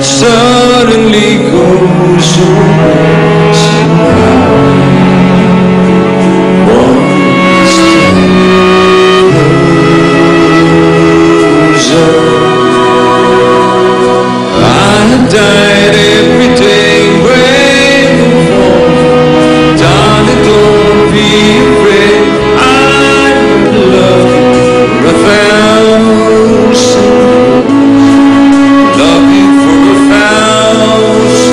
Suddenly goes away somehow. One step closer. I died every day, brave and bold. Darling, don't be afraid. I will love you for 1,000. Love you for 1,000.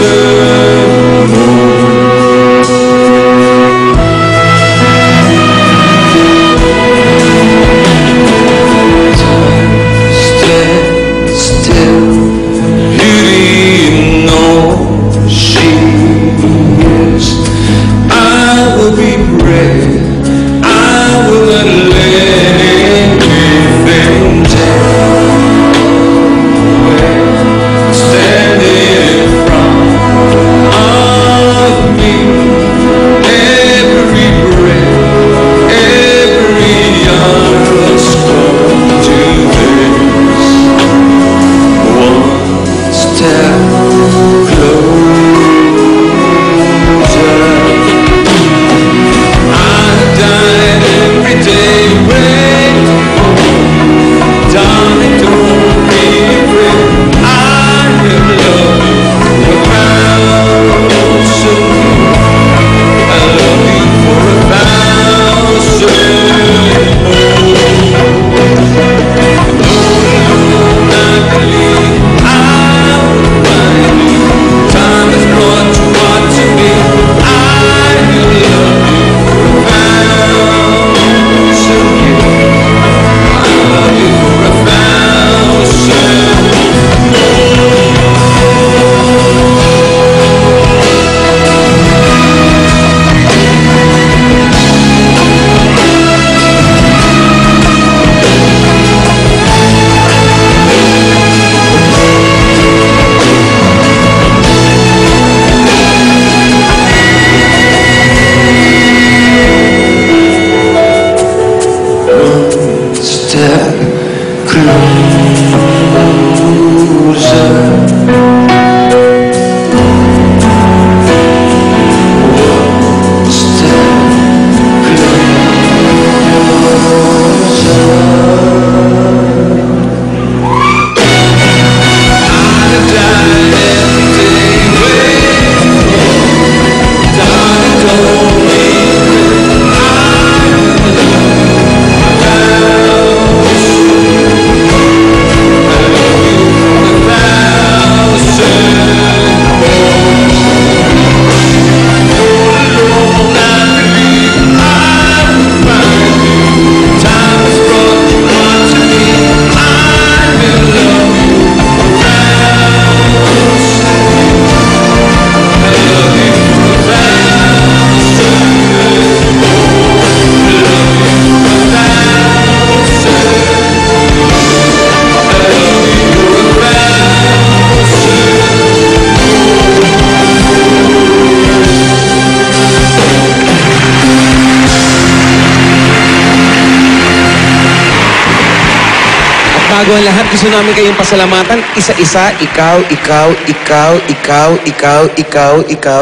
bago ang lahat, gusto namin kayong pasalamatan. Isa-isa, ikaw.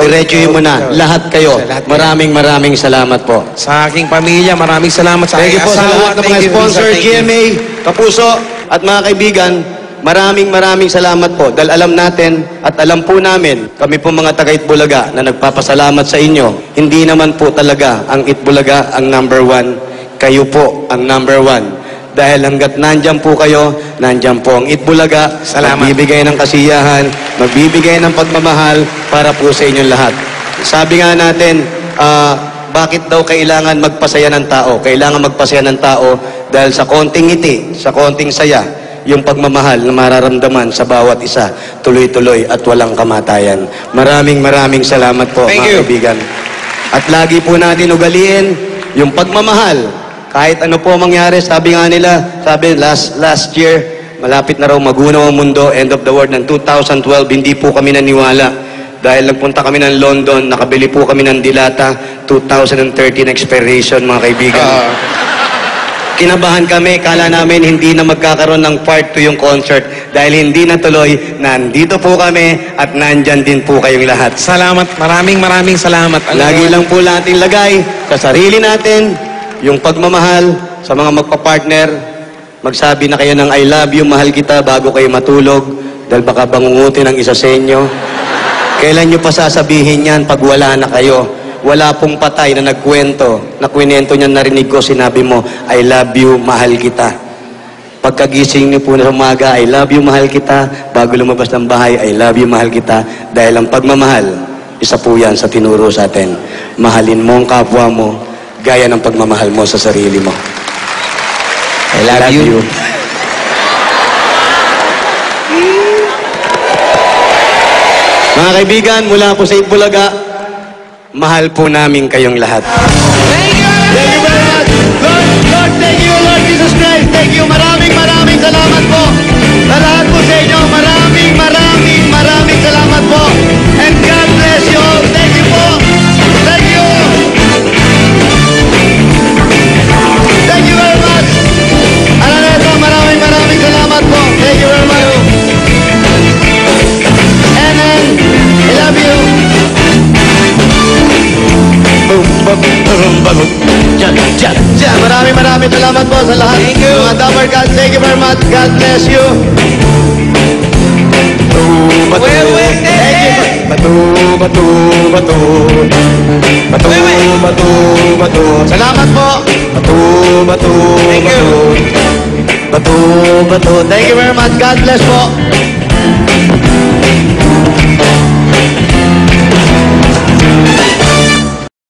Diretsuhin mo na. Lahat kayo. Maraming salamat po. Sa aking pamilya, maraming salamat sa Thank aking you po sa asawa. lahat ng mga Thank you, sponsor, Risa. Thank you. GMA, Kapuso, at mga kaibigan. Maraming salamat po. Dahil alam natin at alam po namin, kami po mga taga Itbulaga na nagpapasalamat sa inyo. Hindi naman po talaga ang Itbulaga ang number one. Kayo po ang number one. Dahil hanggat nandyan po kayo, nandyan po ang Itbulaga. Salamat. Magbibigay ng kasiyahan, magbibigay ng pagmamahal para po sa inyong lahat. Sabi nga natin, bakit daw kailangan magpasaya ng tao? Kailangan magpasaya ng tao dahil sa konting ngiti, sa konting saya, yung pagmamahal na mararamdaman sa bawat isa, tuloy-tuloy at walang kamatayan. Maraming salamat po, Thank mga you. kaibigan. At lagi po natin ugaliin yung pagmamahal. Kahit ano po mangyari, sabi nga nila, sabi last year, malapit na raw magunaw ang mundo, end of the world ng 2012, hindi po kami naniwala. Dahil nagpunta kami ng London, nakabili po kami ng Dilata, 2013 expiration, mga kaibigan. Kinabahan kami, kala namin hindi na magkakaroon ng part 2 yung concert. Dahil hindi natuloy, nandito po kami at nandyan din po kayong lahat. Salamat. Maraming salamat. Lagi lang po natin lagay sa sarili natin yung pagmamahal sa mga magpa-partner. Magsabi na kayo ng I love you, mahal kita bago kayo matulog dahil baka bangungutin ang isa sa inyo. Kailan nyo pa sasabihin yan pag wala na kayo? Wala pong patay na nagkwento, na kwento niya narinig ko, sinabi mo, I love you, mahal kita. Pagkagising niyo po na umaga, I love you, mahal kita. Bago lumabas ng bahay, I love you, mahal kita. Dahil ang pagmamahal, isa po yan sa tinuro sa atin. Mahalin mo ang kapwa mo, gaya ng pagmamahal mo sa sarili mo. I love you. Mga kaibigan, mula po sa Itbulaga, mahal po namin kayong lahat. Thank you! Thank you very much. Lord, thank you, Lord Jesus Christ. Thank you. Maraming salamat po. Sa lahat po sa inyo, maraming salamat po. And God bless you all. Thank you po. Thank you. Thank you very much. Alam na ito, maraming salamat po. Thank you very much. And then, I love you. Maraming salamat po sa lahat. Thank you. Mga Dapper Cats, thank you very much. God bless you. Thank you. Batu. Salamat po. Batu. Thank you. Batu. Thank you very much. God bless po.